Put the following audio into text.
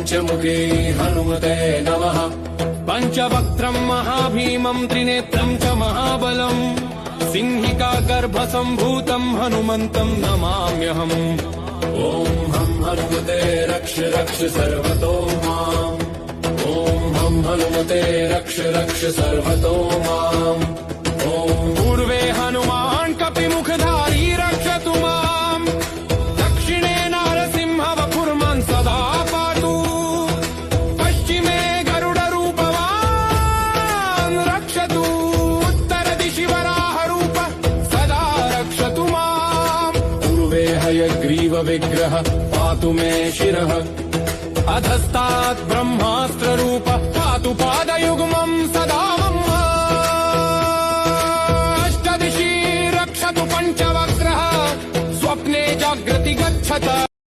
पञ्चमुखे हनुमते नमः। पञ्चवक्त्रम् महाभीमम् त्रिनेत्रम् च महाबलम् सिंहिका गर्भसम्भूतम् हनुमन्तम् नमाम्यहम्। ॐ हं हनुमते रक्ष रक्ष सर्वतो माम्। ॐ हं हनुमते रक्ष रक्ष सर्वतो माम्। ॐ पूर्वे हनुमान् कपिमुखधारी रक्षतु माम्। दक्षिणे नारसिंह वपुर्मान् सदा पातु। पश्चिमे गरुडरूपवान् रक्षतु। उत्तरदिशि वराहरूप सदा रक्षतु माम्। पूर्वे हयग्रीवविग्रह पातु मे शिरः। अधस्तात् ब्रह्मास्त्ररूप पातु पादयुग्मम् सदा मम। अष्टदिशि रक्षतु पञ्चवक्त्रः स्वप्ने जागृति गच्छत।